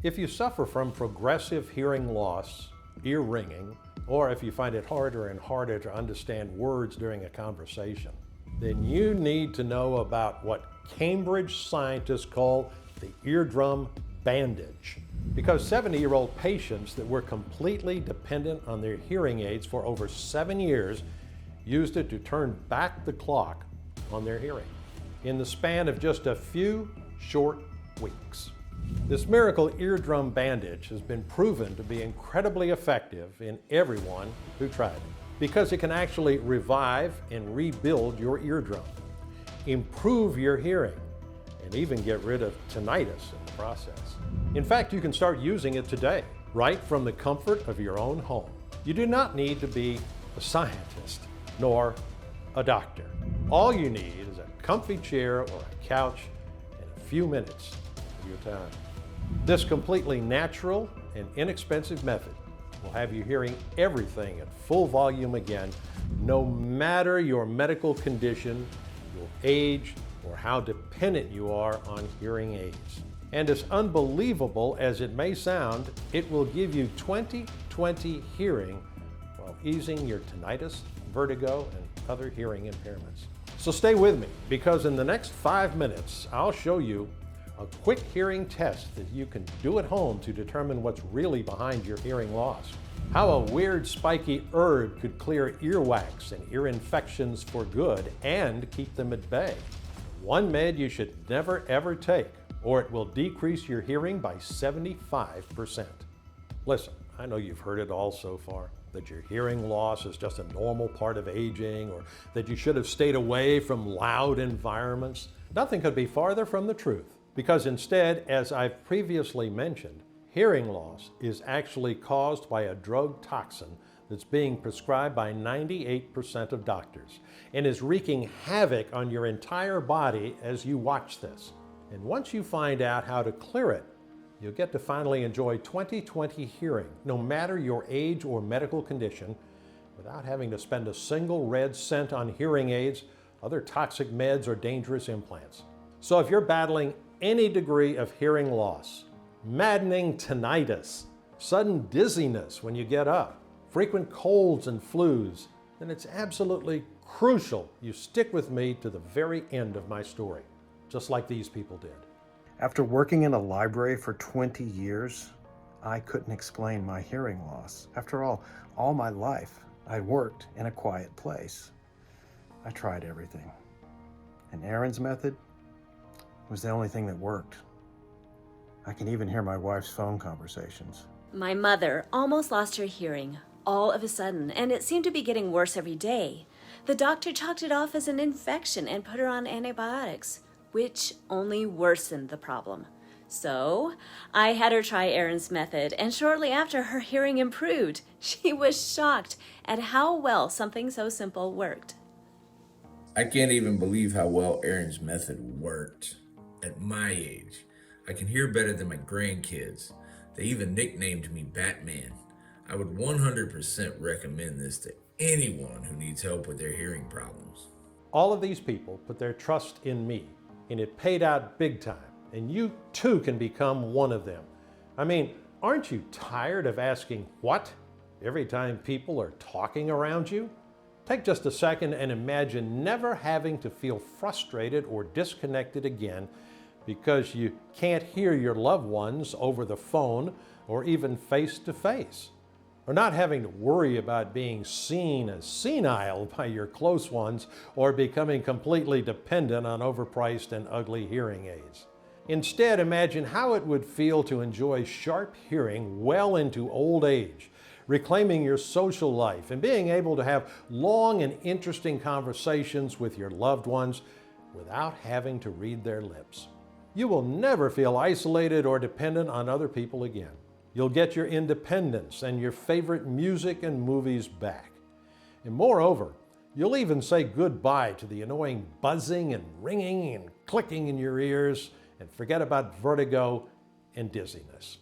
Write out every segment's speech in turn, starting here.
If you suffer from progressive hearing loss, ear ringing, or if you find it harder and harder to understand words during a conversation, then you need to know about what Cambridge scientists call the eardrum bandage. Because 70-year-old patients that were completely dependent on their hearing aids for over 7 years used it to turn back the clock on their hearing in the span of just a few short weeks. This miracle eardrum bandage has been proven to be incredibly effective in everyone who tried it, because it can actually revive and rebuild your eardrum, improve your hearing, and even get rid of tinnitus in the process. In fact, you can start using it today, right from the comfort of your own home. You do not need to be a scientist, nor a doctor. All you need is a comfy chair or a couch and a few minutes of your time. This completely natural and inexpensive method will have you hearing everything at full volume again, no matter your medical condition, your age, or how dependent you are on hearing aids. And as unbelievable as it may sound, it will give you 20/20 hearing while easing your tinnitus, vertigo, and other hearing impairments. So stay with me, because in the next 5 minutes, I'll show you a quick hearing test that you can do at home to determine what's really behind your hearing loss. How a weird spiky herb could clear earwax and ear infections for good and keep them at bay. One med you should never ever take, or it will decrease your hearing by 75%. Listen, I know you've heard it all so far, that your hearing loss is just a normal part of aging, or that you should have stayed away from loud environments. Nothing could be farther from the truth, because instead, as I've previously mentioned, hearing loss is actually caused by a drug toxin that's being prescribed by 98% of doctors and is wreaking havoc on your entire body as you watch this. And once you find out how to clear it, you'll get to finally enjoy 20/20 hearing, no matter your age or medical condition, without having to spend a single red cent on hearing aids, other toxic meds, or dangerous implants. So if you're battling any degree of hearing loss, maddening tinnitus, sudden dizziness when you get up, frequent colds and flus, then it's absolutely crucial you stick with me to the very end of my story, just like these people did. After working in a library for 20 years, I couldn't explain my hearing loss. After all my life, I worked in a quiet place. I tried everything. And Aaron's method was the only thing that worked. I can even hear my wife's phone conversations. My mother almost lost her hearing all of a sudden, and it seemed to be getting worse every day. The doctor chalked it off as an infection and put her on antibiotics, which only worsened the problem. So I had her try Aaron's method, and shortly after, her hearing improved. She was shocked at how well something so simple worked. I can't even believe how well Aaron's method worked. At my age, I can hear better than my grandkids. They even nicknamed me Batman. I would 100% recommend this to anyone who needs help with their hearing problems. All of these people put their trust in me, and it paid out big time, and you too can become one of them. I mean, aren't you tired of asking what every time people are talking around you? Take just a second and imagine never having to feel frustrated or disconnected again because you can't hear your loved ones over the phone or even face to face, or not having to worry about being seen as senile by your close ones or becoming completely dependent on overpriced and ugly hearing aids. Instead, imagine how it would feel to enjoy sharp hearing well into old age, reclaiming your social life and being able to have long and interesting conversations with your loved ones without having to read their lips. You will never feel isolated or dependent on other people again. You'll get your independence and your favorite music and movies back. And moreover, you'll even say goodbye to the annoying buzzing and ringing and clicking in your ears and forget about vertigo and dizziness.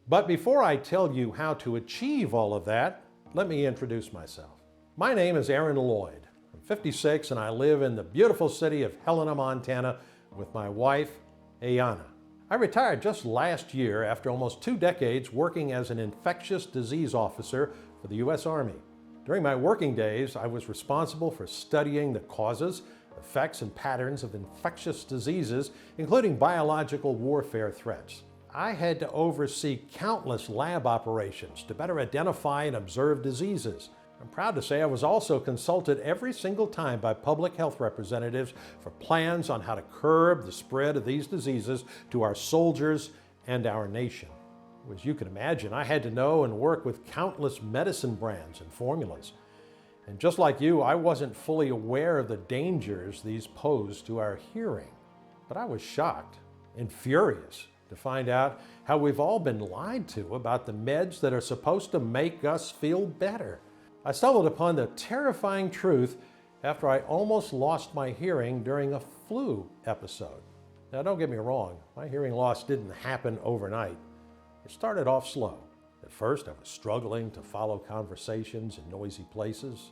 But before I tell you how to achieve all of that, let me introduce myself. My name is Aaron Lloyd. I'm 56 and I live in the beautiful city of Helena, Montana with my wife, Ayana. I retired just last year after almost 2 decades working as an infectious disease officer for the U.S. Army. During my working days, I was responsible for studying the causes, effects, and patterns of infectious diseases, including biological warfare threats. I had to oversee countless lab operations to better identify and observe diseases. I'm proud to say I was also consulted every single time by public health representatives for plans on how to curb the spread of these diseases to our soldiers and our nation. As you can imagine, I had to know and work with countless medicine brands and formulas. And just like you, I wasn't fully aware of the dangers these pose to our hearing. But I was shocked and furious to find out how we've all been lied to about the meds that are supposed to make us feel better. I stumbled upon the terrifying truth after I almost lost my hearing during a flu episode. Now, don't get me wrong, my hearing loss didn't happen overnight. It started off slow. At first, I was struggling to follow conversations in noisy places.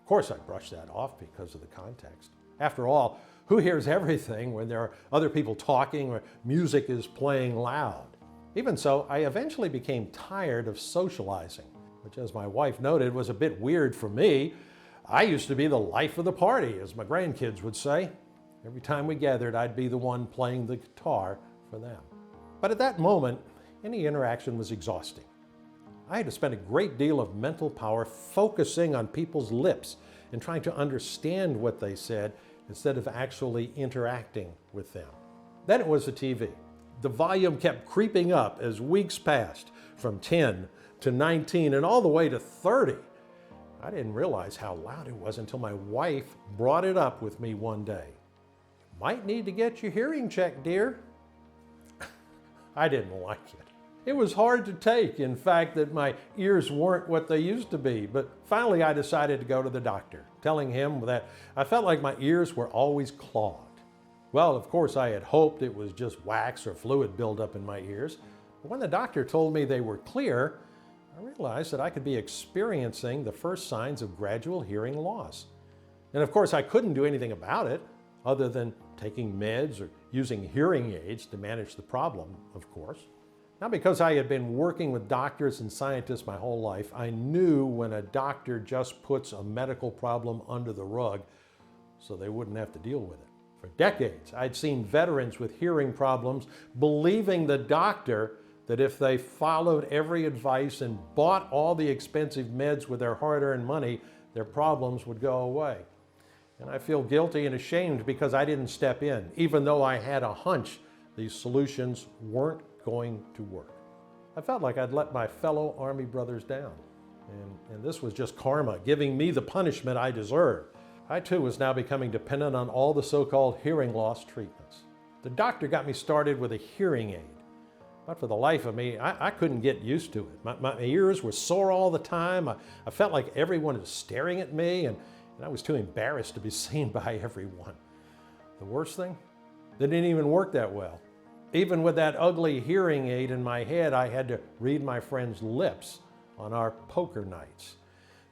Of course, I brushed that off because of the context. After all, who hears everything when there are other people talking or music is playing loud? Even so, I eventually became tired of socializing, which, as my wife noted, was a bit weird for me. I used to be the life of the party, as my grandkids would say. Every time we gathered, I'd be the one playing the guitar for them. But at that moment, any interaction was exhausting. I had to spend a great deal of mental power focusing on people's lips and trying to understand what they said instead of actually interacting with them. Then it was the TV. The volume kept creeping up as weeks passed, from 10 to 19 and all the way to 30. I didn't realize how loud it was until my wife brought it up with me one day. "Might need to get your hearing checked, dear." I didn't like it. It was hard to take, in fact, that my ears weren't what they used to be, but finally I decided to go to the doctor, telling him that I felt like my ears were always clogged. Well, of course, I had hoped it was just wax or fluid buildup in my ears, but when the doctor told me they were clear, I realized that I could be experiencing the first signs of gradual hearing loss. And of course, I couldn't do anything about it other than taking meds or using hearing aids to manage the problem, of course. Now, because I had been working with doctors and scientists my whole life, I knew when a doctor just puts a medical problem under the rug so they wouldn't have to deal with it. For decades, I'd seen veterans with hearing problems believing the doctor that if they followed every advice and bought all the expensive meds with their hard-earned money, their problems would go away. And I feel guilty and ashamed because I didn't step in, even though I had a hunch these solutions weren't going to work. I felt like I'd let my fellow Army brothers down. And this was just karma, giving me the punishment I deserved. I too was now becoming dependent on all the so-called hearing loss treatments. The doctor got me started with a hearing aid. But for the life of me, I couldn't get used to it. My ears were sore all the time. I felt like everyone was staring at me, and I was too embarrassed to be seen by everyone. The worst thing? They didn't even work that well. Even with that ugly hearing aid in my head, I had to read my friends' lips on our poker nights.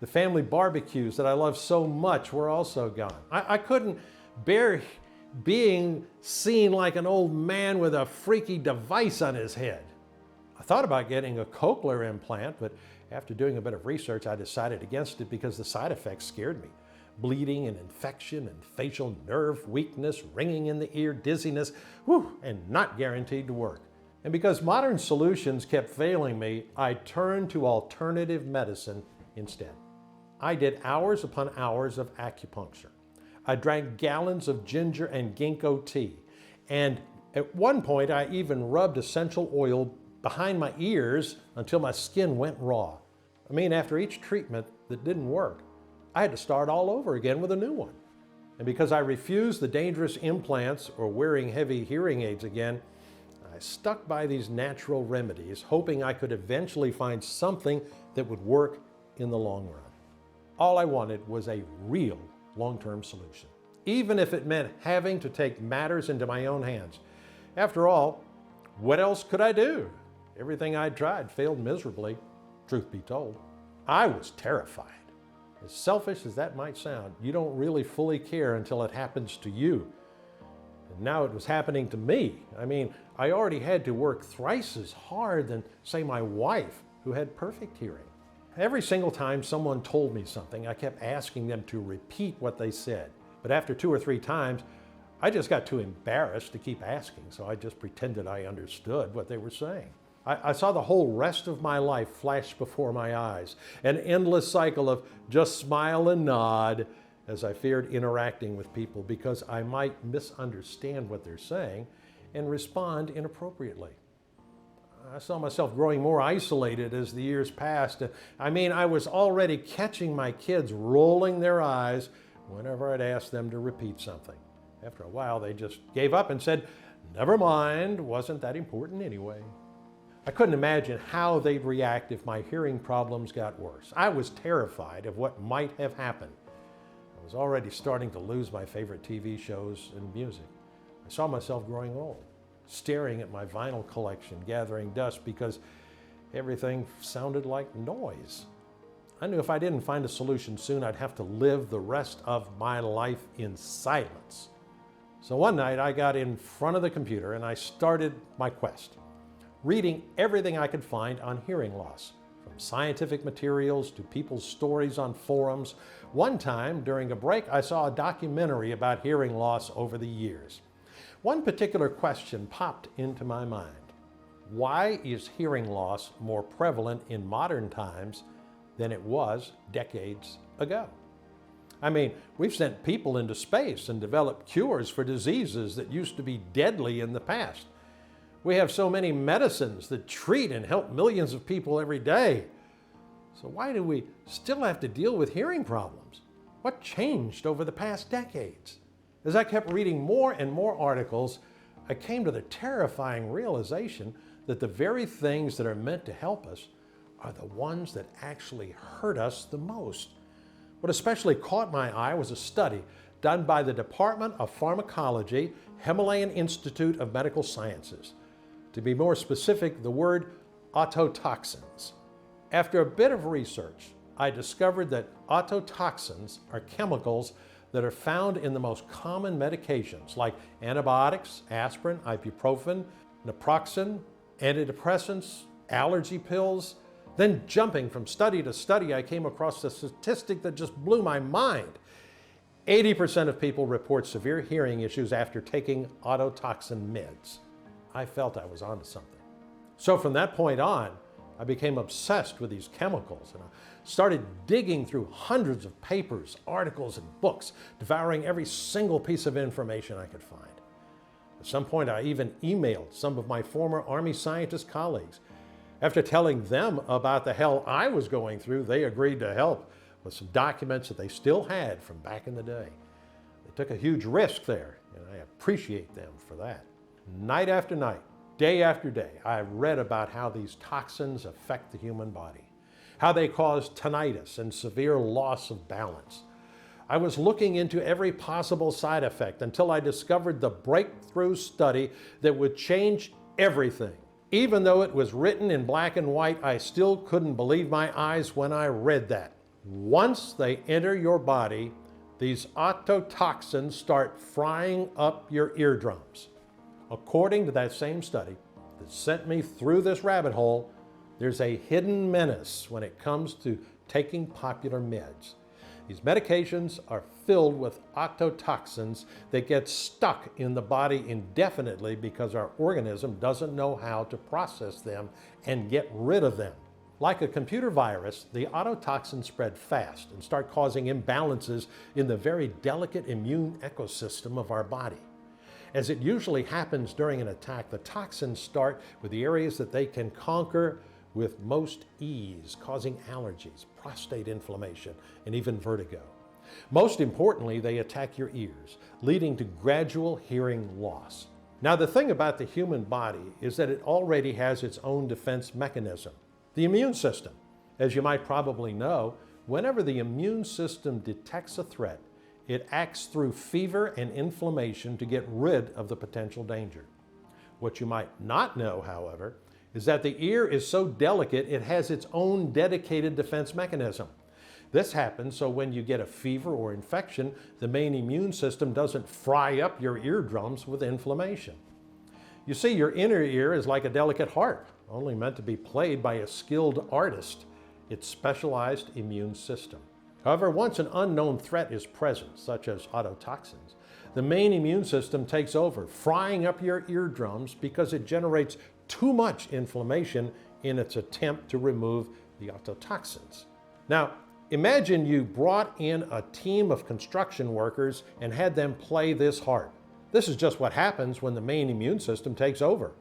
The family barbecues that I loved so much were also gone. I couldn't bear being seen like an old man with a freaky device on his head. I thought about getting a cochlear implant, but after doing a bit of research, I decided against it because the side effects scared me. Bleeding and infection and facial nerve weakness, ringing in the ear, dizziness, and not guaranteed to work. And because modern solutions kept failing me, I turned to alternative medicine instead. I did hours upon hours of acupuncture. I drank gallons of ginger and ginkgo tea. And at one point, I even rubbed essential oil behind my ears until my skin went raw. I mean, after each treatment that didn't work, I had to start all over again with a new one. And because I refused the dangerous implants or wearing heavy hearing aids again, I stuck by these natural remedies, hoping I could eventually find something that would work in the long run. All I wanted was a real long-term solution, even if it meant having to take matters into my own hands. After all, what else could I do? Everything I tried failed miserably, truth be told. I was terrified. As selfish as that might sound, you don't really fully care until it happens to you. And now it was happening to me. I mean, I already had to work thrice as hard than, say, my wife, who had perfect hearing. Every single time someone told me something, I kept asking them to repeat what they said. But after 2 or 3 times, I just got too embarrassed to keep asking, so I just pretended I understood what they were saying. I saw the whole rest of my life flash before my eyes, an endless cycle of just smile and nod, as I feared interacting with people because I might misunderstand what they're saying and respond inappropriately. I saw myself growing more isolated as the years passed. I mean, I was already catching my kids rolling their eyes whenever I'd ask them to repeat something. After a while, they just gave up and said, "Never mind, wasn't that important anyway." I couldn't imagine how they'd react if my hearing problems got worse. I was terrified of what might have happened. I was already starting to lose my favorite TV shows and music. I saw myself growing old, staring at my vinyl collection, gathering dust because everything sounded like noise. I knew if I didn't find a solution soon, I'd have to live the rest of my life in silence. So one night I got in front of the computer and I started my quest, reading everything I could find on hearing loss, from scientific materials to people's stories on forums. One time during a break, I saw a documentary about hearing loss over the years. One particular question popped into my mind. Why is hearing loss more prevalent in modern times than it was decades ago? I mean, we've sent people into space and developed cures for diseases that used to be deadly in the past. We have so many medicines that treat and help millions of people every day. So why do we still have to deal with hearing problems? What changed over the past decades? As I kept reading more and more articles, I came to the terrifying realization that the very things that are meant to help us are the ones that actually hurt us the most. What especially caught my eye was a study done by the Department of Pharmacology, Himalayan Institute of Medical Sciences. To be more specific, the word ototoxins. After a bit of research, I discovered that ototoxins are chemicals that are found in the most common medications like antibiotics, aspirin, ibuprofen, naproxen, antidepressants, allergy pills. Then jumping from study to study, I came across a statistic that just blew my mind. 80% of people report severe hearing issues after taking ototoxin meds. I felt I was onto something. So from that point on, I became obsessed with these chemicals and I started digging through hundreds of papers, articles, and books, devouring every single piece of information I could find. At some point, I even emailed some of my former Army scientist colleagues. After telling them about the hell I was going through, they agreed to help with some documents that they still had from back in the day. They took a huge risk there, and I appreciate them for that. Night after night, day after day, I read about how these toxins affect the human body, how they cause tinnitus and severe loss of balance. I was looking into every possible side effect until I discovered the breakthrough study that would change everything. Even though it was written in black and white, I still couldn't believe my eyes when I read that. Once they enter your body, these ototoxins start frying up your eardrums. According to that same study that sent me through this rabbit hole, there's a hidden menace when it comes to taking popular meds. These medications are filled with ototoxins that get stuck in the body indefinitely because our organism doesn't know how to process them and get rid of them. Like a computer virus, the ototoxins spread fast and start causing imbalances in the very delicate immune ecosystem of our body. As it usually happens during an attack, the toxins start with the areas that they can conquer with most ease, causing allergies, prostate inflammation, and even vertigo. Most importantly, they attack your ears, leading to gradual hearing loss. Now, the thing about the human body is that it already has its own defense mechanism, the immune system. As you might probably know, whenever the immune system detects a threat, it acts through fever and inflammation to get rid of the potential danger. What you might not know, however, is that the ear is so delicate it has its own dedicated defense mechanism. This happens so when you get a fever or infection, the main immune system doesn't fry up your eardrums with inflammation. You see, your inner ear is like a delicate harp, only meant to be played by a skilled artist, its specialized immune system. However, once an unknown threat is present, such as ototoxins, the main immune system takes over, frying up your eardrums because it generates too much inflammation in its attempt to remove the ototoxins. Now, imagine you brought in a team of construction workers and had them play this harp. This is just what happens when the main immune system takes over.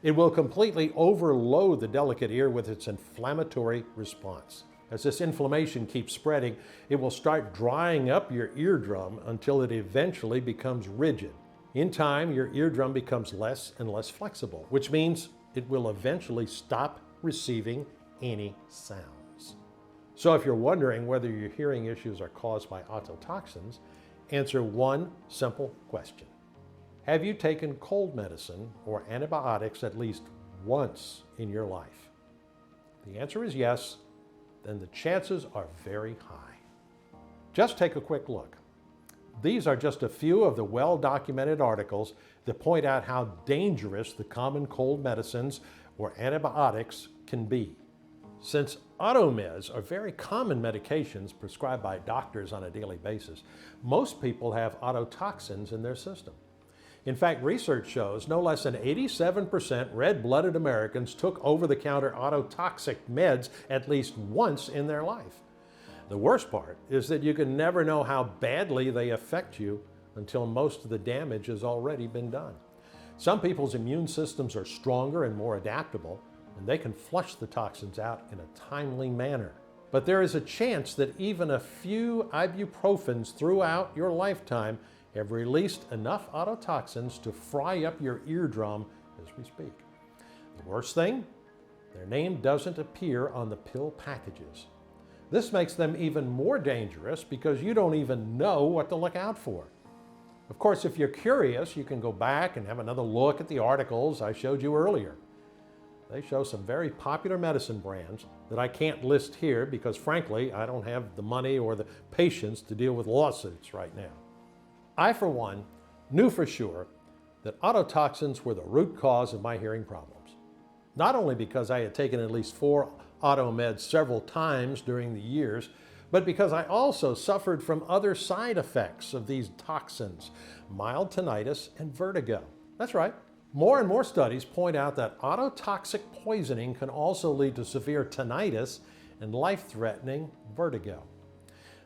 It will completely overload the delicate ear with its inflammatory response. As this inflammation keeps spreading, it will start drying up your eardrum until it eventually becomes rigid. In time, your eardrum becomes less and less flexible, which means it will eventually stop receiving any sounds. So if you're wondering whether your hearing issues are caused by ototoxins, answer one simple question. Have you taken cold medicine or antibiotics at least once in your life? If the answer is yes, then the chances are very high. Just take a quick look. These are just a few of the well-documented articles that point out how dangerous the common cold medicines or antibiotics can be. Since automeds are very common medications prescribed by doctors on a daily basis, most people have ototoxins in their system. In fact, research shows no less than 87% red-blooded Americans took over-the-counter ototoxic meds at least once in their life. The worst part is that you can never know how badly they affect you until most of the damage has already been done. Some people's immune systems are stronger and more adaptable, and they can flush the toxins out in a timely manner. But there is a chance that even a few ibuprofens throughout your lifetime have released enough ototoxins to fry up your eardrum as we speak. The worst thing, their name doesn't appear on the pill packages. This makes them even more dangerous because you don't even know what to look out for. Of course, if you're curious, you can go back and have another look at the articles I showed you earlier. They show some very popular medicine brands that I can't list here because frankly, I don't have the money or the patience to deal with lawsuits right now. I, for one, knew for sure that ototoxins were the root cause of my hearing problems. Not only because I had taken at least 4 automeds several times during the years, but because I also suffered from other side effects of these toxins, mild tinnitus and vertigo. That's right. More and more studies point out that ototoxic poisoning can also lead to severe tinnitus and life-threatening vertigo.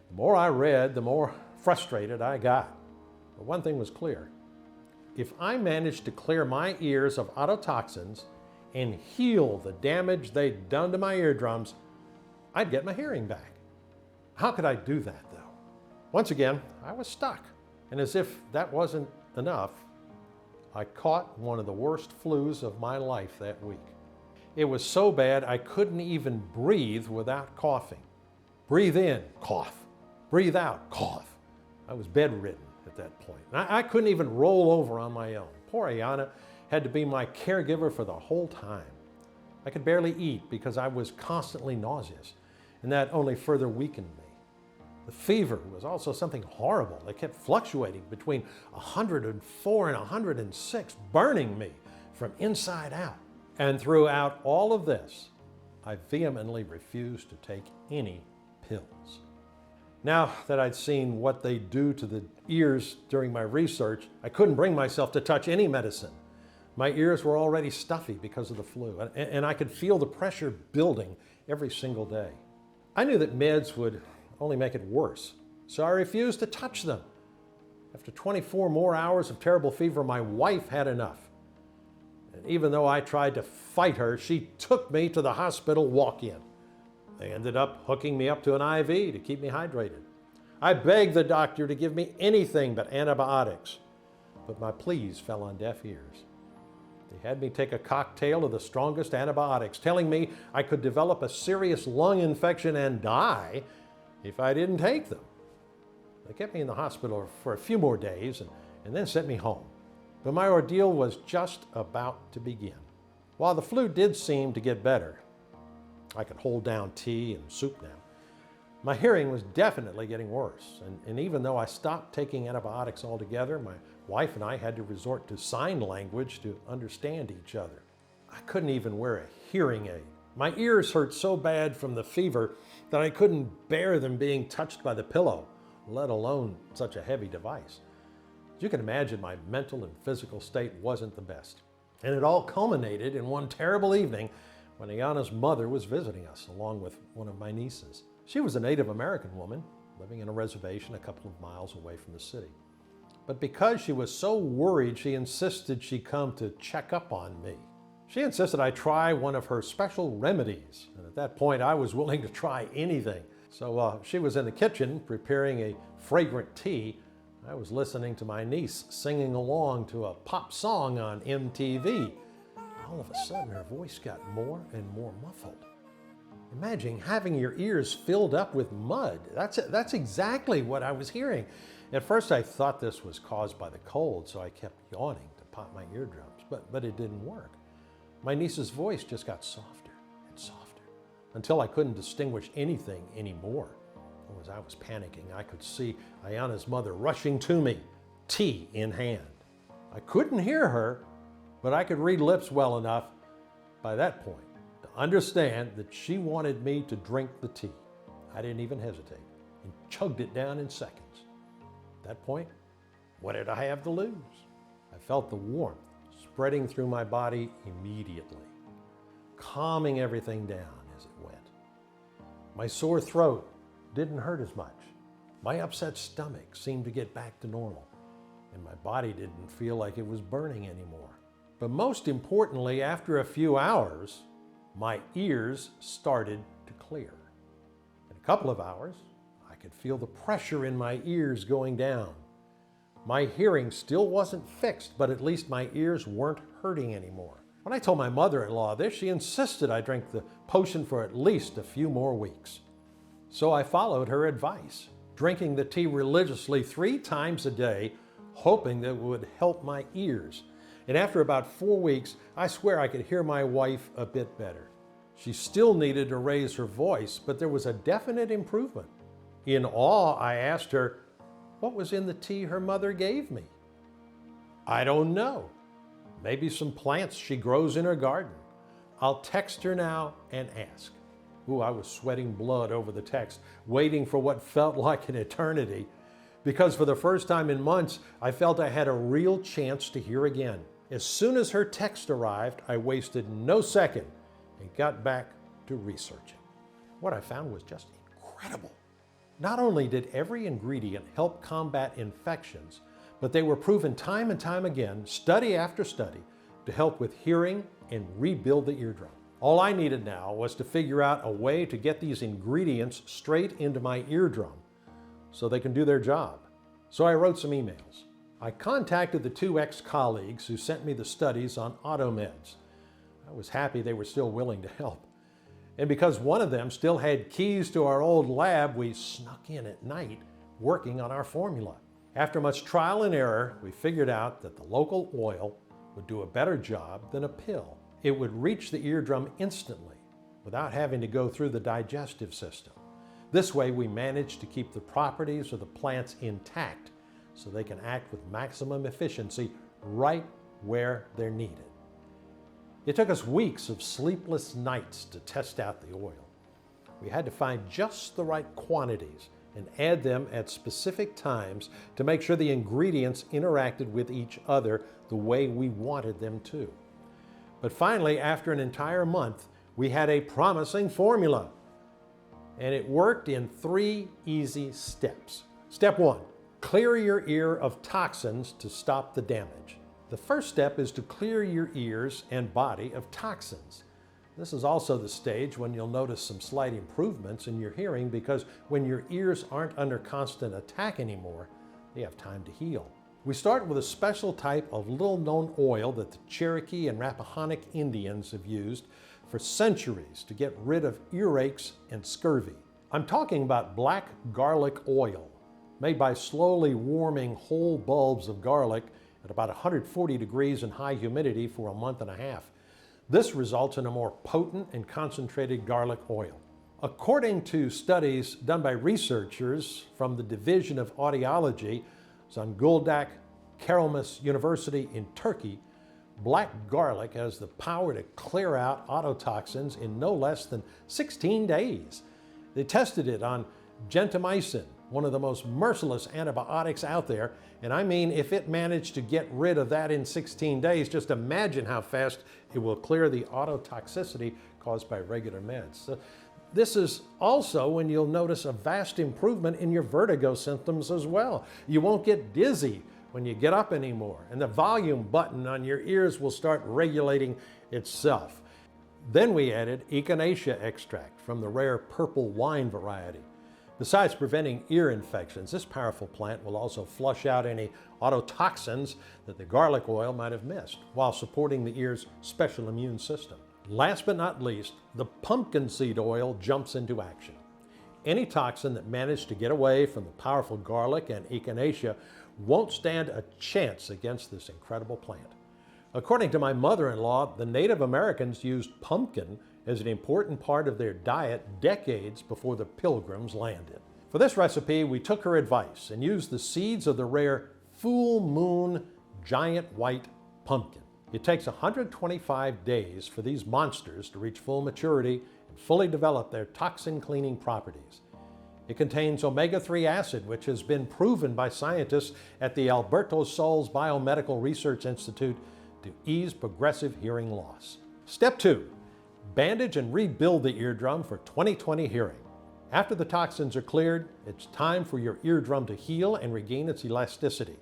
The more I read, the more frustrated I got. But one thing was clear. If I managed to clear my ears of ototoxins and heal the damage they'd done to my eardrums, I'd get my hearing back. How could I do that, though? Once again, I was stuck. And as if that wasn't enough, I caught one of the worst flus of my life that week. It was so bad I couldn't even breathe without coughing. Breathe in, cough. Breathe out, cough. I was bedridden at that point. I couldn't even roll over on my own. Poor Ayana had to be my caregiver for the whole time. I could barely eat because I was constantly nauseous, and that only further weakened me. The fever was also something horrible. It kept fluctuating between 104 and 106, burning me from inside out. And throughout all of this, I vehemently refused to take any pills. Now that I'd seen what they do to the ears during my research, I couldn't bring myself to touch any medicine. My ears were already stuffy because of the flu, and I could feel the pressure building every single day. I knew that meds would only make it worse, so I refused to touch them. After 24 more hours of terrible fever, my wife had enough. And even though I tried to fight her, she took me to the hospital walk-in. They ended up hooking me up to an IV to keep me hydrated. I begged the doctor to give me anything but antibiotics, but my pleas fell on deaf ears. They had me take a cocktail of the strongest antibiotics, telling me I could develop a serious lung infection and die if I didn't take them. They kept me in the hospital for a few more days and then sent me home. But my ordeal was just about to begin. While the flu did seem to get better, I could hold down tea and soup now, My hearing was definitely getting worse, and even though I stopped taking antibiotics altogether, my wife and I had to resort to sign language to understand each other. I couldn't even wear a hearing aid. My ears hurt so bad from the fever that I couldn't bear them being touched by the pillow, let alone such a heavy device. As you can imagine, my mental and physical state wasn't the best. And it all culminated in one terrible evening when Ayana's mother was visiting us, along with one of my nieces. She was a Native American woman living in a reservation a couple of miles away from the city. But because she was so worried, she insisted she come to check up on me. She insisted I try one of her special remedies, and at that point I was willing to try anything. So she was in the kitchen preparing a fragrant tea. I was listening to my niece singing along to a pop song on MTV. All of a sudden her voice got more and more muffled. Imagine having your ears filled up with mud. That's exactly what I was hearing. At first I thought this was caused by the cold, so I kept yawning to pop my eardrums, but it didn't work. My niece's voice just got softer and softer until I couldn't distinguish anything anymore. Oh, as I was panicking, I could see Ayana's mother rushing to me, tea in hand. I couldn't hear her, but I could read lips well enough by that point to understand that she wanted me to drink the tea. I didn't even hesitate and chugged it down in seconds. At that point, what did I have to lose? I felt the warmth spreading through my body immediately, calming everything down as it went. My sore throat didn't hurt as much. My upset stomach seemed to get back to normal, and my body didn't feel like it was burning anymore. But most importantly, after a few hours, my ears started to clear. In a couple of hours, I could feel the pressure in my ears going down. My hearing still wasn't fixed, but at least my ears weren't hurting anymore. When I told my mother-in-law this, she insisted I drink the potion for at least a few more weeks. So I followed her advice, drinking the tea religiously 3 times a day, hoping that it would help my ears. And after about 4 weeks, I swear I could hear my wife a bit better. She still needed to raise her voice, but there was a definite improvement. In awe, I asked her, what was in the tea her mother gave me? I don't know. Maybe some plants she grows in her garden. I'll text her now and ask. Ooh, I was sweating blood over the text, waiting for what felt like an eternity, because for the first time in months, I felt I had a real chance to hear again. As soon as her text arrived, I wasted no second and got back to researching. What I found was just incredible. Not only did every ingredient help combat infections, but they were proven time and time again, study after study, to help with hearing and rebuild the eardrum. All I needed now was to figure out a way to get these ingredients straight into my eardrum so they can do their job. So I wrote some emails. I contacted the 2 ex-colleagues who sent me the studies on automeds. I was happy they were still willing to help. And because one of them still had keys to our old lab, we snuck in at night working on our formula. After much trial and error, we figured out that the local oil would do a better job than a pill. It would reach the eardrum instantly without having to go through the digestive system. This way, we managed to keep the properties of the plants intact so they can act with maximum efficiency right where they're needed. It took us weeks of sleepless nights to test out the oil. We had to find just the right quantities and add them at specific times to make sure the ingredients interacted with each other the way we wanted them to. But finally, after an entire month, we had a promising formula. And it worked in 3 easy steps. Step 1, clear your ear of toxins to stop the damage. The first step is to clear your ears and body of toxins. This is also the stage when you'll notice some slight improvements in your hearing, because when your ears aren't under constant attack anymore, they have time to heal. We start with a special type of little-known oil that the Cherokee and Rappahannock Indians have used for centuries to get rid of earaches and scurvy. I'm talking about black garlic oil, made by slowly warming whole bulbs of garlic at about 140 degrees and high humidity for a month and a half. This results in a more potent and concentrated garlic oil. According to studies done by researchers from the Division of Audiology, Zonguldak Karamas University in Turkey, black garlic has the power to clear out ototoxins in no less than 16 days. They tested it on gentamicin, one of the most merciless antibiotics out there, and I mean if it managed to get rid of that in 16 days, just imagine how fast it will clear the ototoxicity caused by regular meds. So this is also when you'll notice a vast improvement in your vertigo symptoms as well. You won't get dizzy when you get up anymore, and the volume button on your ears will start regulating itself. Then we added echinacea extract from the rare purple wine variety. Besides preventing ear infections, this powerful plant will also flush out any ototoxins that the garlic oil might have missed, while supporting the ear's special immune system. Last but not least, the pumpkin seed oil jumps into action. Any toxin that managed to get away from the powerful garlic and echinacea won't stand a chance against this incredible plant. According to my mother-in-law, the Native Americans used pumpkin as an important part of their diet decades before the Pilgrims landed. For this recipe, we took her advice and used the seeds of the rare full moon giant white pumpkin. It takes 125 days for these monsters to reach full maturity and fully develop their toxin cleaning properties. It contains omega-3 acid, which has been proven by scientists at the Alberto Sol's Biomedical Research Institute to ease progressive hearing loss. Step 2. Bandage and rebuild the eardrum for 20/20 hearing. After the toxins are cleared, it's time for your eardrum to heal and regain its elasticity.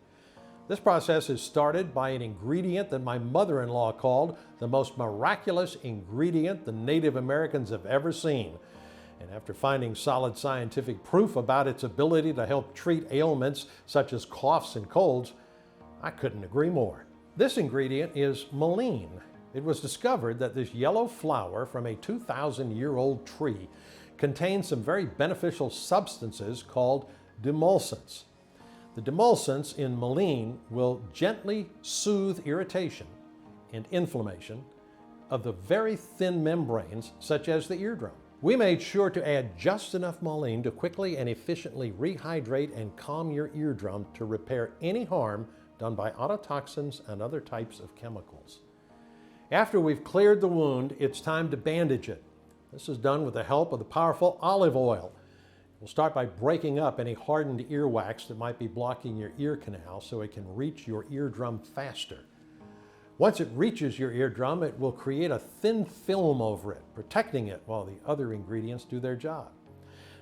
This process is started by an ingredient that my mother-in-law called the most miraculous ingredient the Native Americans have ever seen. And after finding solid scientific proof about its ability to help treat ailments such as coughs and colds, I couldn't agree more. This ingredient is mullein. It was discovered that this yellow flower from a 2,000-year-old tree contains some very beneficial substances called demulcents. The demulcents in mullein will gently soothe irritation and inflammation of the very thin membranes such as the eardrum. We made sure to add just enough mullein to quickly and efficiently rehydrate and calm your eardrum to repair any harm done by ototoxins and other types of chemicals. After we've cleared the wound, it's time to bandage it. This is done with the help of the powerful olive oil. We'll start by breaking up any hardened earwax that might be blocking your ear canal so it can reach your eardrum faster. Once it reaches your eardrum, it will create a thin film over it, protecting it while the other ingredients do their job.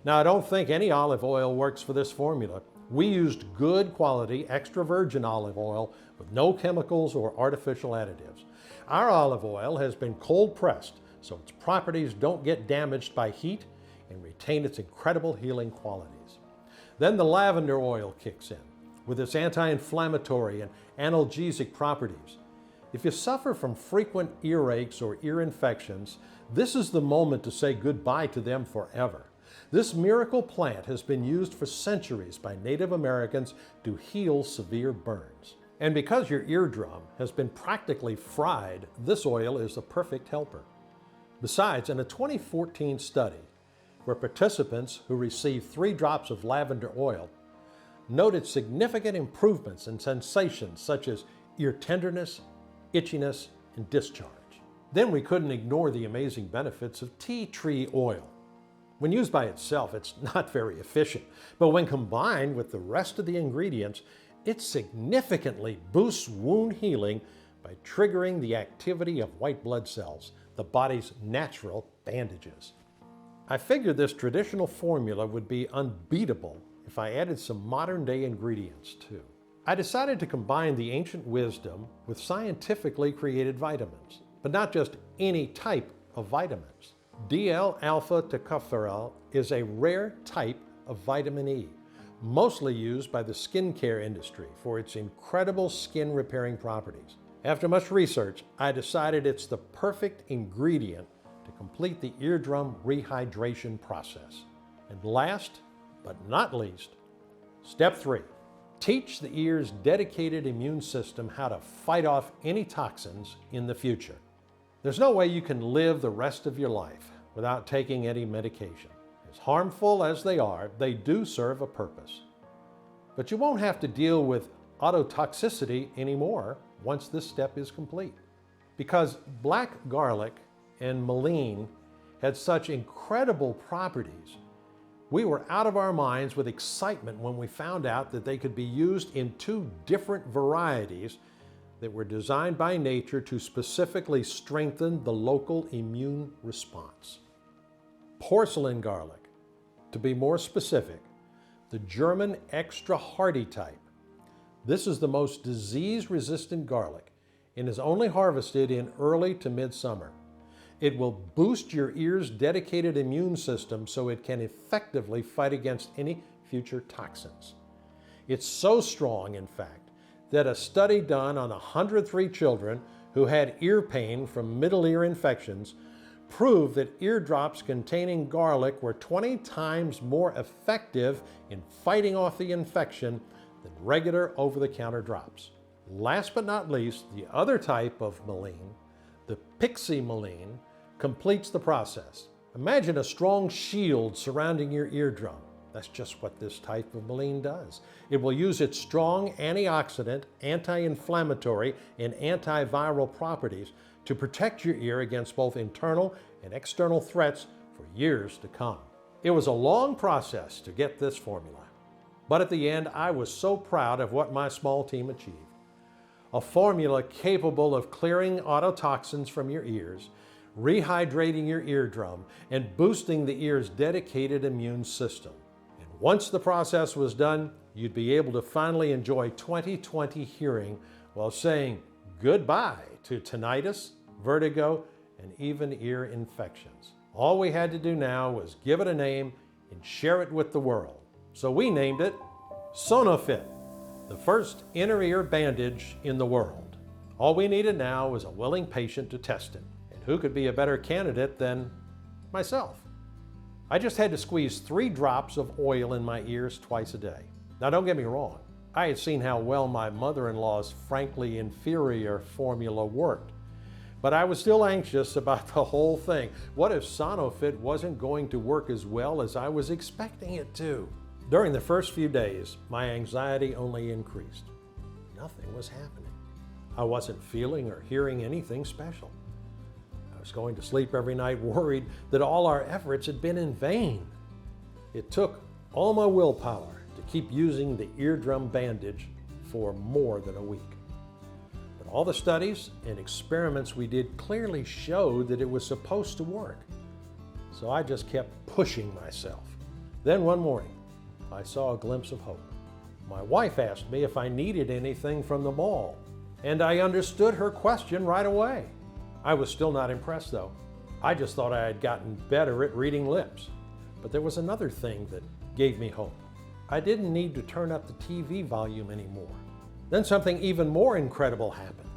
Now, I don't think any olive oil works for this formula. We used good quality extra virgin olive oil with no chemicals or artificial additives. Our olive oil has been cold pressed, so its properties don't get damaged by heat and retain its incredible healing qualities. Then the lavender oil kicks in with its anti-inflammatory and analgesic properties. If you suffer from frequent earaches or ear infections, this is the moment to say goodbye to them forever. This miracle plant has been used for centuries by Native Americans to heal severe burns. And because your eardrum has been practically fried, this oil is the perfect helper. Besides, in a 2014 study where participants who received 3 drops of lavender oil noted significant improvements in sensations such as ear tenderness, itchiness, and discharge. Then we couldn't ignore the amazing benefits of tea tree oil. When used by itself, it's not very efficient, but when combined with the rest of the ingredients, it significantly boosts wound healing by triggering the activity of white blood cells, the body's natural bandages. I figured this traditional formula would be unbeatable if I added some modern-day ingredients too. I decided to combine the ancient wisdom with scientifically created vitamins, but not just any type of vitamins. DL-alpha tocopherol is a rare type of vitamin E, mostly used by the skincare industry for its incredible skin repairing properties. After much research, I decided it's the perfect ingredient to complete the eardrum rehydration process. And last but not least, step 3. Teach the ear's dedicated immune system how to fight off any toxins in the future. There's no way you can live the rest of your life without taking any medication. As harmful as they are, they do serve a purpose. But you won't have to deal with ototoxicity anymore once this step is complete. Because black garlic and mullein had such incredible properties, we were out of our minds with excitement when we found out that they could be used in 2 different varieties that were designed by nature to specifically strengthen the local immune response. Porcelain garlic, to be more specific, the German extra hardy type. This is the most disease-resistant garlic and is only harvested in early to midsummer. It will boost your ear's dedicated immune system so it can effectively fight against any future toxins. It's so strong, in fact, that a study done on 103 children who had ear pain from middle ear infections proved that eardrops containing garlic were 20 times more effective in fighting off the infection than regular over-the-counter drops. Last but not least, the other type of mullein, the pixie mullein, completes the process. Imagine a strong shield surrounding your eardrum. That's just what this type of mullein does. It will use its strong antioxidant, anti-inflammatory, and antiviral properties to protect your ear against both internal and external threats for years to come. It was a long process to get this formula, but at the end, I was so proud of what my small team achieved. A formula capable of clearing ototoxins from your ears, rehydrating your eardrum, and boosting the ear's dedicated immune system. And once the process was done, you'd be able to finally enjoy 20/20 hearing while saying goodbye to tinnitus, vertigo, and even ear infections. All we had to do now was give it a name and share it with the world. So we named it SonoFit, the first inner ear bandage in the world. All we needed now was a willing patient to test it. And who could be a better candidate than myself? I just had to squeeze 3 drops of oil in my ears twice a day. Now don't get me wrong, I had seen how well my mother-in-law's frankly inferior formula worked. But I was still anxious about the whole thing. What if SonoFit wasn't going to work as well as I was expecting it to? During the first few days, my anxiety only increased. Nothing was happening. I wasn't feeling or hearing anything special. I was going to sleep every night worried that all our efforts had been in vain. It took all my willpower to keep using the eardrum bandage for more than a week. But all the studies and experiments we did clearly showed that it was supposed to work. So I just kept pushing myself. Then one morning, I saw a glimpse of hope. My wife asked me if I needed anything from the mall, and I understood her question right away. I was still not impressed though. I just thought I had gotten better at reading lips. But there was another thing that gave me hope. I didn't need to turn up the TV volume anymore. Then something even more incredible happened.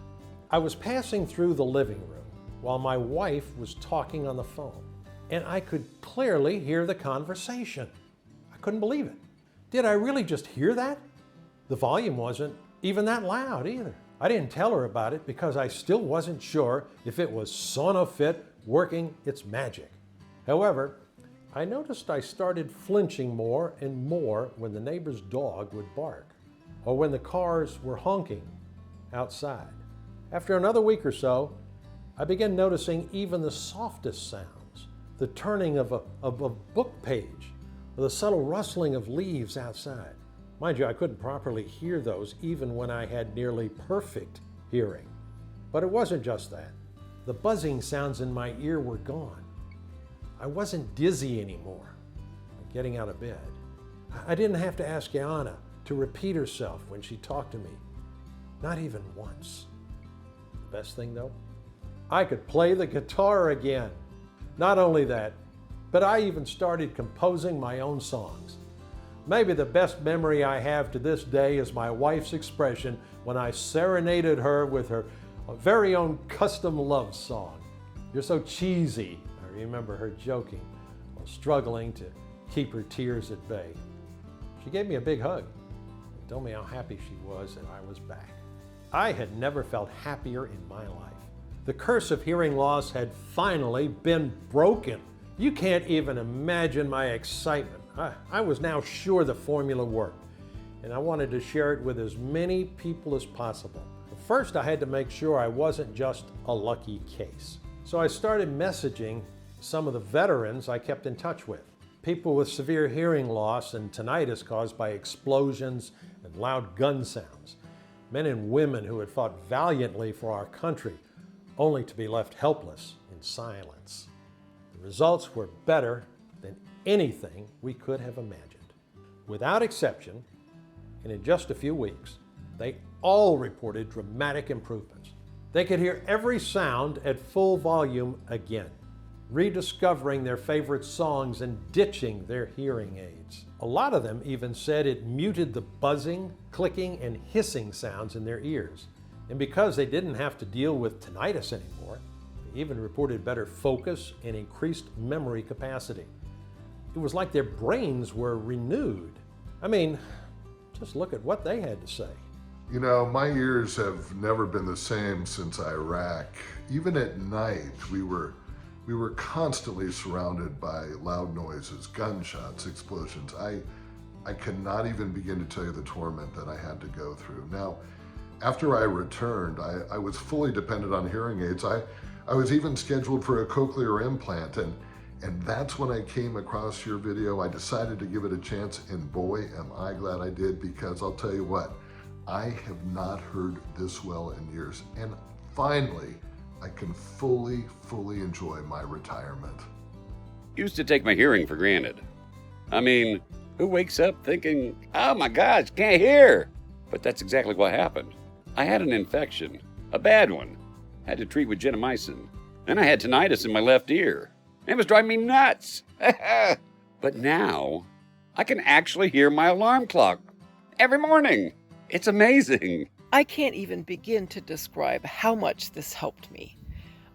I was passing through the living room while my wife was talking on the phone, and I could clearly hear the conversation. I couldn't believe it. Did I really just hear that? The volume wasn't even that loud either. I didn't tell her about it because I still wasn't sure if it was SonoFit working its magic. However, I noticed I started flinching more and more when the neighbor's dog would bark or when the cars were honking outside. After another week or so, I began noticing even the softest sounds, the turning of a book page, or the subtle rustling of leaves outside. Mind you, I couldn't properly hear those even when I had nearly perfect hearing. But it wasn't just that. The buzzing sounds in my ear were gone. I wasn't dizzy anymore getting out of bed. I didn't have to ask Yana to repeat herself when she talked to me. Not even once. The best thing though, I could play the guitar again. Not only that, but I even started composing my own songs. Maybe the best memory I have to this day is my wife's expression when I serenaded her with her very own custom love song. "You're so cheesy," I remember her joking while struggling to keep her tears at bay. She gave me a big hug and told me how happy she was that I was back. I had never felt happier in my life. The curse of hearing loss had finally been broken. You can't even imagine my excitement. I was now sure the formula worked, and I wanted to share it with as many people as possible. First, I had to make sure I wasn't just a lucky case. So I started messaging some of the veterans I kept in touch with. People with severe hearing loss and tinnitus caused by explosions and loud gun sounds. Men and women who had fought valiantly for our country, only to be left helpless in silence. The results were better than anything we could have imagined. Without exception, and in just a few weeks, they all reported dramatic improvements. They could hear every sound at full volume again, rediscovering their favorite songs and ditching their hearing aids. A lot of them even said it muted the buzzing, clicking, and hissing sounds in their ears. And because they didn't have to deal with tinnitus anymore, they even reported better focus and increased memory capacity. It was like their brains were renewed. I mean, just look at what they had to say. You know, my ears have never been the same since Iraq. Even at night, we were constantly surrounded by loud noises, gunshots, explosions. I cannot even begin to tell you the torment that I had to go through. Now, after I returned, I was fully dependent on hearing aids. I was even scheduled for a cochlear implant, and that's when I came across your video. I decided to give it a chance, and boy, am I glad I did, because I'll tell you what, I have not heard this well in years. And finally, I can fully enjoy my retirement. Used to take my hearing for granted. I mean, who wakes up thinking, oh my gosh, can't hear? But that's exactly what happened. I had an infection, a bad one. Had to treat with gentamicin. Then I had tinnitus in my left ear. It was driving me nuts. But now, I can actually hear my alarm clock every morning. It's amazing. I can't even begin to describe how much this helped me.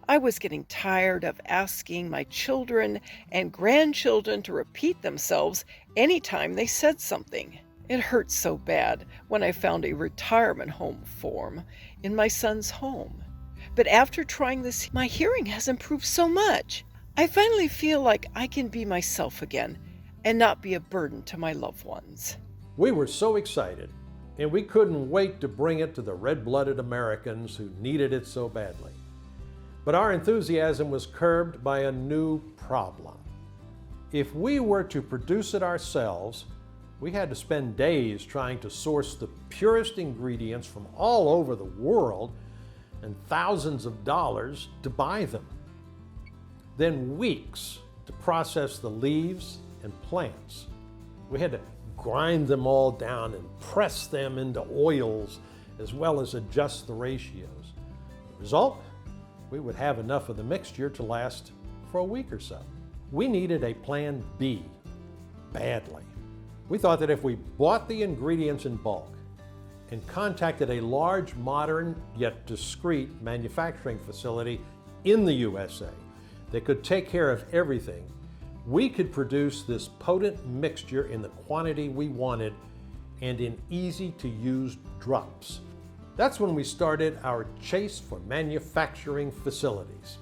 I was getting tired of asking my children and grandchildren to repeat themselves anytime they said something. It hurt so bad when I found a retirement home form in my son's home. But after trying this, my hearing has improved so much. I finally feel like I can be myself again and not be a burden to my loved ones. We were so excited, and we couldn't wait to bring it to the red-blooded Americans who needed it so badly. But our enthusiasm was curbed by a new problem. If we were to produce it ourselves, we had to spend days trying to source the purest ingredients from all over the world and thousands of dollars to buy them. Then weeks to process the leaves and plants. We had to grind them all down and press them into oils, as well as adjust the ratios. The result? We would have enough of the mixture to last for a week or so. We needed a plan B badly. We thought that if we bought the ingredients in bulk and contacted a large, modern, yet discreet manufacturing facility in the USA that could take care of everything, we could produce this potent mixture in the quantity we wanted and in easy-to-use drops. That's when we started our chase for manufacturing facilities.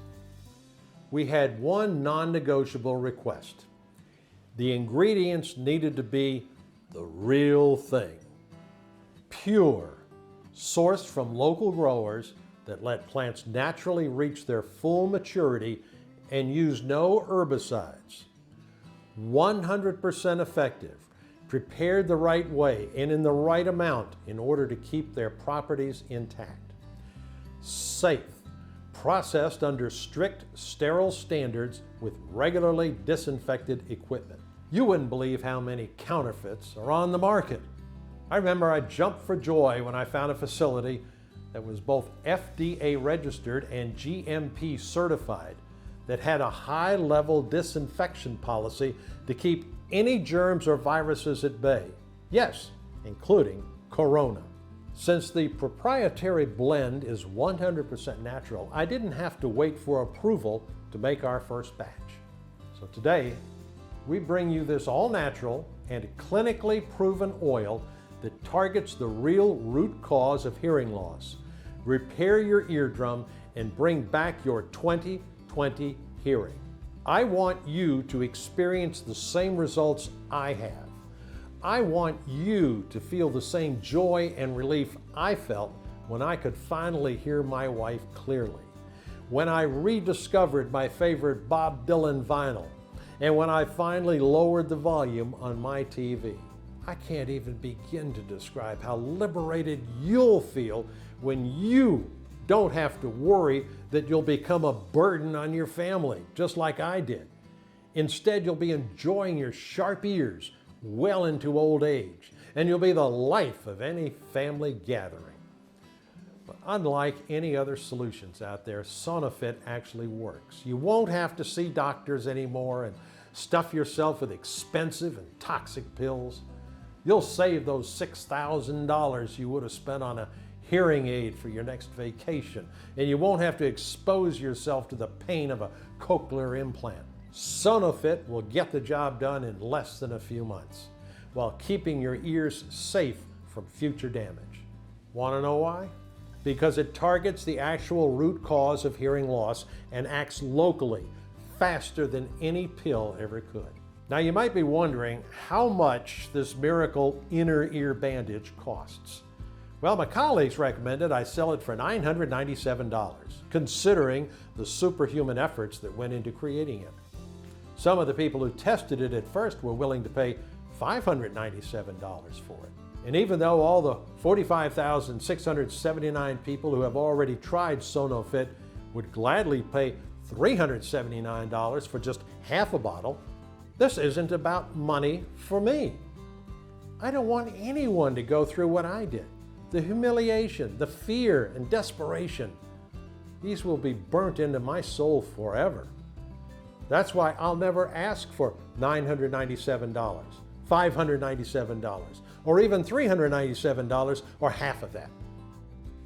We had one non-negotiable request. The ingredients needed to be the real thing. Pure, sourced from local growers that let plants naturally reach their full maturity and use no herbicides. 100% effective, prepared the right way and in the right amount in order to keep their properties intact. Safe, processed under strict sterile standards with regularly disinfected equipment. You wouldn't believe how many counterfeits are on the market. I remember I jumped for joy when I found a facility that was both FDA registered and GMP certified, that had a high-level disinfection policy to keep any germs or viruses at bay. Yes, including corona. Since the proprietary blend is 100% natural, I didn't have to wait for approval to make our first batch. So today, we bring you this all-natural and clinically proven oil that targets the real root cause of hearing loss. Repair your eardrum and bring back your 20/20 hearing. I want you to experience the same results I have. I want you to feel the same joy and relief I felt when I could finally hear my wife clearly, when I rediscovered my favorite Bob Dylan vinyl, and when I finally lowered the volume on my TV. I can't even begin to describe how liberated you'll feel when you don't have to worry that you'll become a burden on your family, just like I did. Instead, you'll be enjoying your sharp ears well into old age, and you'll be the life of any family gathering. But unlike any other solutions out there, SonoFit actually works. You won't have to see doctors anymore and stuff yourself with expensive and toxic pills. You'll save those $6,000 you would have spent on a hearing aid for your next vacation, and you won't have to expose yourself to the pain of a cochlear implant. SonoFit will get the job done in less than a few months, while keeping your ears safe from future damage. Want to know why? Because it targets the actual root cause of hearing loss and acts locally, faster than any pill ever could. Now you might be wondering how much this miracle inner ear bandage costs. Well, my colleagues recommended I sell it for $997, considering the superhuman efforts that went into creating it. Some of the people who tested it at first were willing to pay $597 for it. And even though all the 45,679 people who have already tried SonoFit would gladly pay $379 for just half a bottle, this isn't about money for me. I don't want anyone to go through what I did. The humiliation, the fear, and desperation. These will be burnt into my soul forever. That's why I'll never ask for $997, $597, or even $397, or half of that.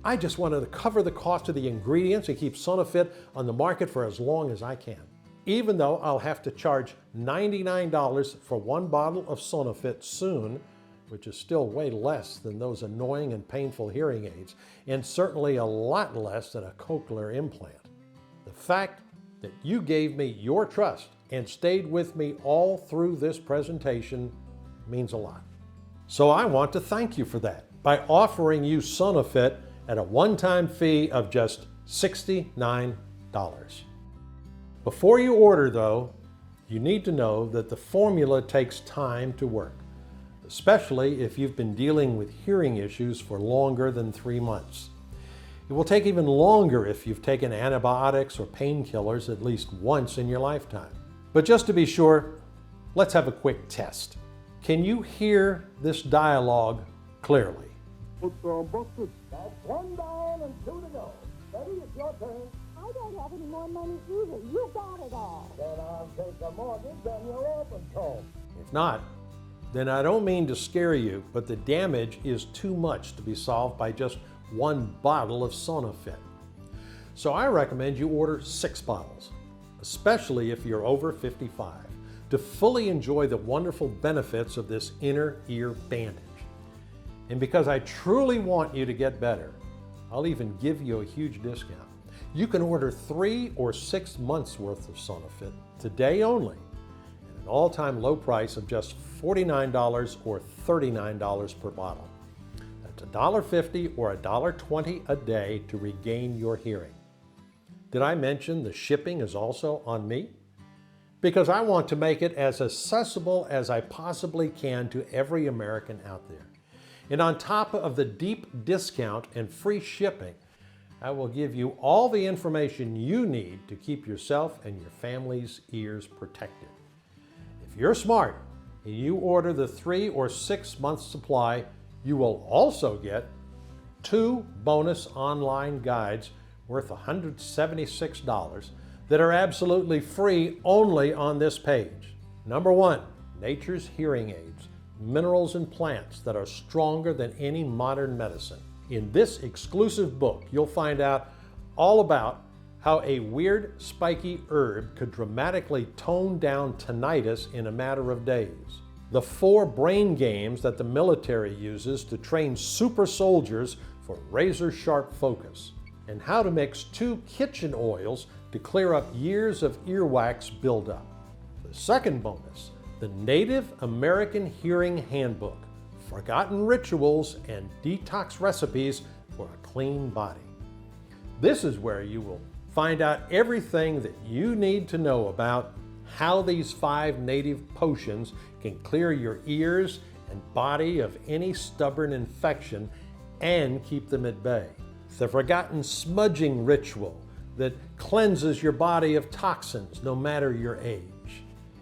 I just wanted to cover the cost of the ingredients and keep SonoFit on the market for as long as I can. Even though I'll have to charge $99 for one bottle of SonoFit soon, which is still way less than those annoying and painful hearing aids, and certainly a lot less than a cochlear implant. The fact that you gave me your trust and stayed with me all through this presentation means a lot. So I want to thank you for that by offering you SonoFit at a one-time fee of just $69. Before you order, though, you need to know that the formula takes time to work, especially if you've been dealing with hearing issues for longer than 3 months. It will take even longer if you've taken antibiotics or painkillers at least once in your lifetime. But just to be sure, let's have a quick test. Can you hear this dialogue clearly? That's one down and two to go. Ready, it's your turn. I don't have any more money either. You got it all. Then I'll take a mortgage on your open toe. If not, then I don't mean to scare you, but the damage is too much to be solved by just one bottle of SonoFit. So I recommend you order 6 bottles, especially if you're over 55, to fully enjoy the wonderful benefits of this inner ear bandage. And because I truly want you to get better, I'll even give you a huge discount. You can order 3 or 6 months worth of SonoFit today only at an all-time low price of just $49 or $39 per bottle. That's $1.50 or $1.20 a day to regain your hearing. Did I mention the shipping is also on me? Because I want to make it as accessible as I possibly can to every American out there. And on top of the deep discount and free shipping, I will give you all the information you need to keep yourself and your family's ears protected. If you're smart and you order the 3 or 6 month supply, you will also get 2 bonus online guides worth $176 that are absolutely free only on this page. Number 1, Nature's Hearing Aids, minerals and plants that are stronger than any modern medicine. In this exclusive book, you'll find out all about how a weird spiky herb could dramatically tone down tinnitus in a matter of days. The 4 brain games that the military uses to train super soldiers for razor-sharp focus. And how to mix 2 kitchen oils to clear up years of earwax buildup. The second bonus, the Native American Hearing Handbook, Forgotten Rituals and Detox Recipes for a Clean Body. This is where you will find out everything that you need to know about how these 5 native potions can clear your ears and body of any stubborn infection and keep them at bay. The Forgotten Smudging Ritual that cleanses your body of toxins no matter your age.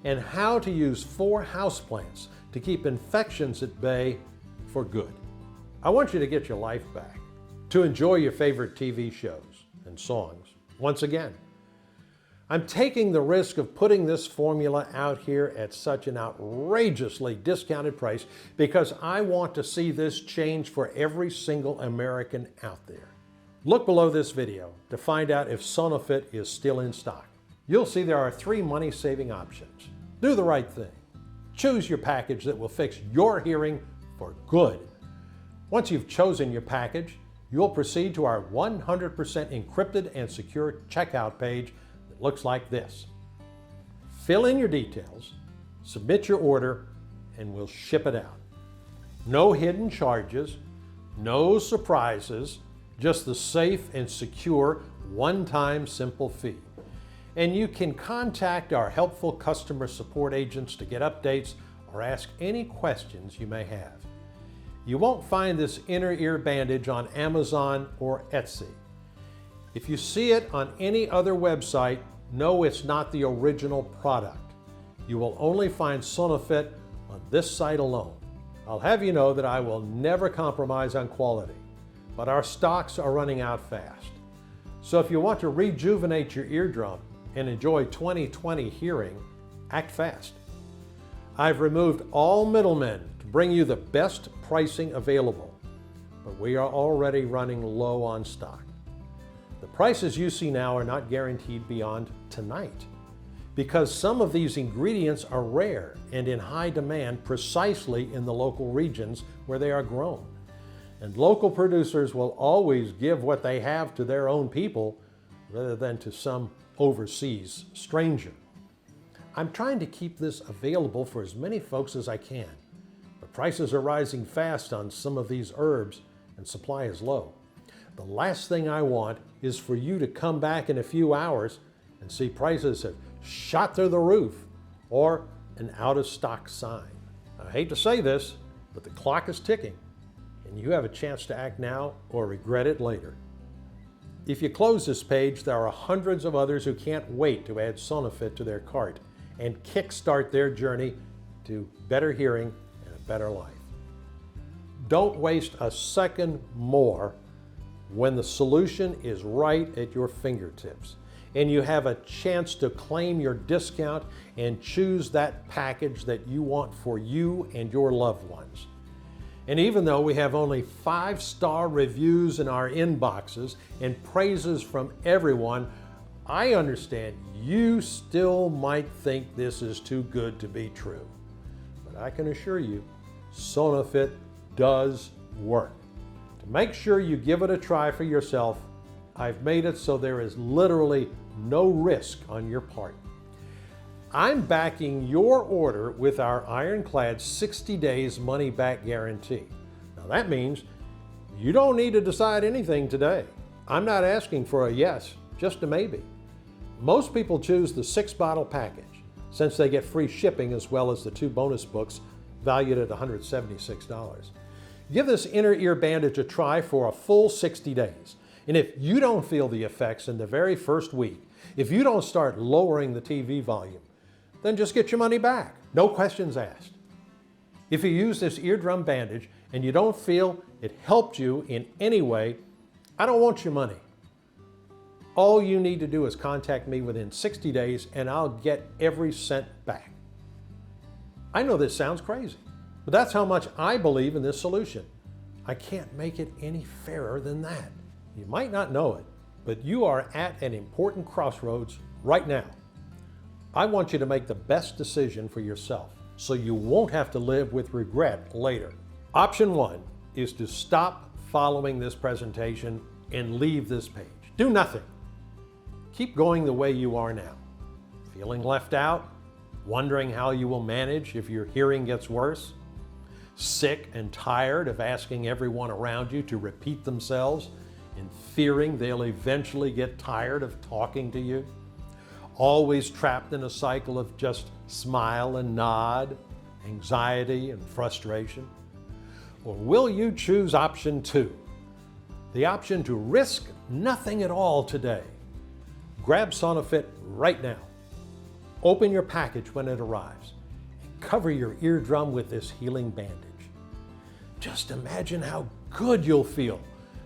And how to use 4 houseplants to keep infections at bay for good. I want you to get your life back, to enjoy your favorite TV shows and songs once again. I'm taking the risk of putting this formula out here at such an outrageously discounted price because I want to see this change for every single American out there. Look below this video to find out if SonoFit is still in stock. You'll see there are 3 money-saving options. Do the right thing. Choose your package that will fix your hearing for good. Once you've chosen your package, you'll proceed to our 100% encrypted and secure checkout page that looks like this. Fill in your details, submit your order, and we'll ship it out. No hidden charges, no surprises, just the safe and secure one-time simple fee. And you can contact our helpful customer support agents to get updates or ask any questions you may have. You won't find this inner ear bandage on Amazon or Etsy. If you see it on any other website, know it's not the original product. You will only find SonoFit on this site alone. I'll have you know that I will never compromise on quality, but our stocks are running out fast. So if you want to rejuvenate your eardrum and enjoy 20/20 hearing, act fast. I've removed all middlemen to bring you the best pricing available, but we are already running low on stock. The prices you see now are not guaranteed beyond tonight, because some of these ingredients are rare and in high demand precisely in the local regions where they are grown. And local producers will always give what they have to their own people rather than to some overseas stranger. I'm trying to keep this available for as many folks as I can, but prices are rising fast on some of these herbs and supply is low. The last thing I want is for you to come back in a few hours and see prices have shot through the roof or an out of stock sign. I hate to say this, but the clock is ticking and you have a chance to act now or regret it later. If you close this page, there are hundreds of others who can't wait to add SonoFit to their cart and kickstart their journey to better hearing and a better life. Don't waste a second more when the solution is right at your fingertips and you have a chance to claim your discount and choose that package that you want for you and your loved ones. And even though we have only 5-star reviews in our inboxes and praises from everyone, I understand you still might think this is too good to be true. But I can assure you, SonoFit does work. To make sure you give it a try for yourself, I've made it so there is literally no risk on your part. I'm backing your order with our ironclad 60 days money back guarantee. Now that means you don't need to decide anything today. I'm not asking for a yes, just a maybe. Most people choose the 6-bottle package since they get free shipping as well as the 2 bonus books valued at $176. Give this inner ear bandage a try for a full 60 days. And if you don't feel the effects in the very first week, if you don't start lowering the TV volume, then just get your money back. No questions asked. If you use this eardrum bandage and you don't feel it helped you in any way, I don't want your money. All you need to do is contact me within 60 days and I'll get every cent back. I know this sounds crazy, but that's how much I believe in this solution. I can't make it any fairer than that. You might not know it, but you are at an important crossroads right now. I want you to make the best decision for yourself so you won't have to live with regret later. Option 1 is to stop following this presentation and leave this page. Do nothing. keep going the way you are now. Feeling left out? Wondering how you will manage if your hearing gets worse? Sick and tired of asking everyone around you to repeat themselves and fearing they'll eventually get tired of talking to you? Always trapped in a cycle of just smile and nod, anxiety and frustration? Or will you choose option 2? The option to risk nothing at all today. Grab SonoFit right now. Open your package when it arrives and cover your eardrum with this healing bandage. Just imagine how good you'll feel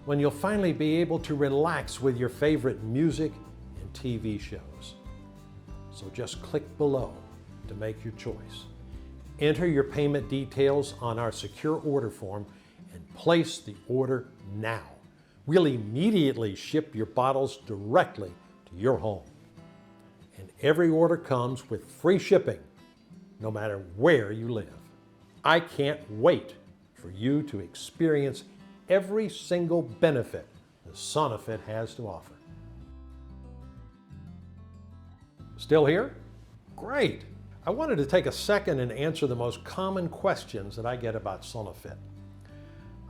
when you'll finally be able to relax with your favorite music and TV shows. So just click below to make your choice. Enter your payment details on our secure order form and place the order now. We'll immediately ship your bottles directly to your home. And every order comes with free shipping, no matter where you live. I can't wait for you to experience every single benefit that SonoFit has to offer. Still here? Great! I wanted to take a second and answer the most common questions that I get about SonoFit.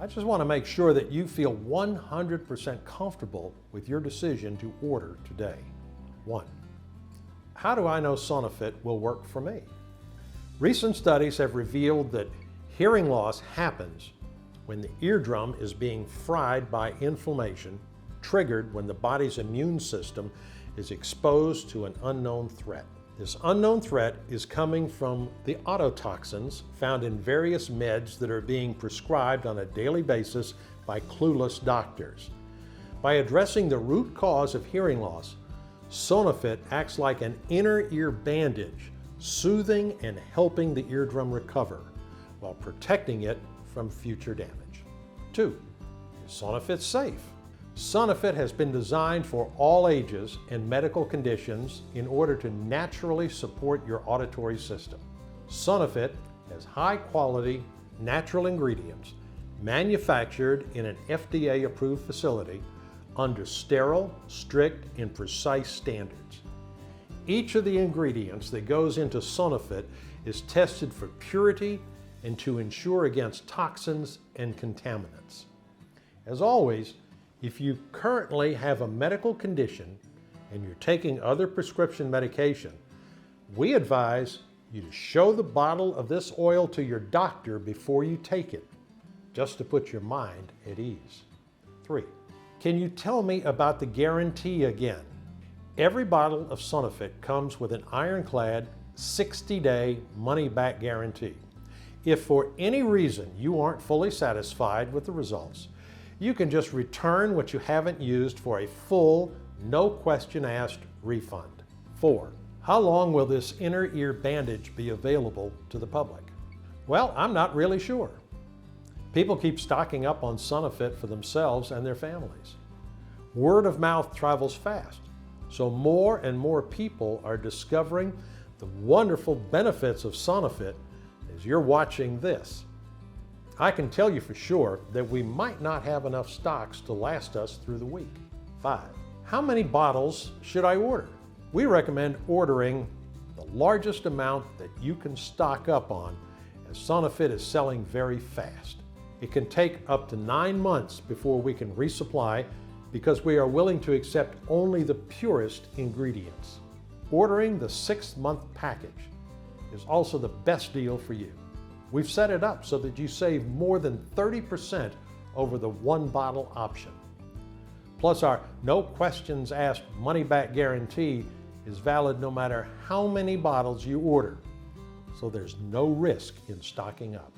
I just want to make sure that you feel 100% comfortable with your decision to order today. 1. How do I know SonoFit will work for me? Recent studies have revealed that hearing loss happens when the eardrum is being fried by inflammation, triggered when the body's immune system is exposed to an unknown threat. This unknown threat is coming from the ototoxins found in various meds that are being prescribed on a daily basis by clueless doctors. By addressing the root cause of hearing loss, SonoFit acts like an inner ear bandage, soothing and helping the eardrum recover while protecting it from future damage. 2. Is SonoFit safe? SonoFit has been designed for all ages and medical conditions in order to naturally support your auditory system. SonoFit has high-quality, natural ingredients manufactured in an FDA-approved facility under sterile, strict, and precise standards. Each of the ingredients that goes into SonoFit is tested for purity and to ensure against toxins and contaminants. As always, if you currently have a medical condition and you're taking other prescription medication, we advise you to show the bottle of this oil to your doctor before you take it, just to put your mind at ease. 3. Can you tell me about the guarantee again? Every bottle of SonoFit comes with an ironclad 60-day money-back guarantee. If for any reason you aren't fully satisfied with the results, you can just return what you haven't used for a full, no question asked refund. 4. How long will this inner ear bandage be available to the public? Well, I'm not really sure. People keep stocking up on SonoFit for themselves and their families. Word of mouth travels fast, so more and more people are discovering the wonderful benefits of SonoFit as you're watching this. I can tell you for sure that we might not have enough stocks to last us through the week. 5. How many bottles should I order? We recommend ordering the largest amount that you can stock up on, as SonoFit is selling very fast. It can take up to 9 months before we can resupply because we are willing to accept only the purest ingredients. Ordering the 6-month package is also the best deal for you. We've set it up so that you save more than 30% over the 1-bottle option. Plus, our no questions asked money-back guarantee is valid no matter how many bottles you order, so there's no risk in stocking up.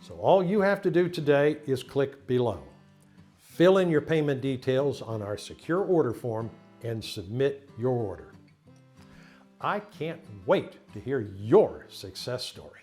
So all you have to do today is click below. Fill in your payment details on our secure order form and submit your order. I can't wait to hear your success story.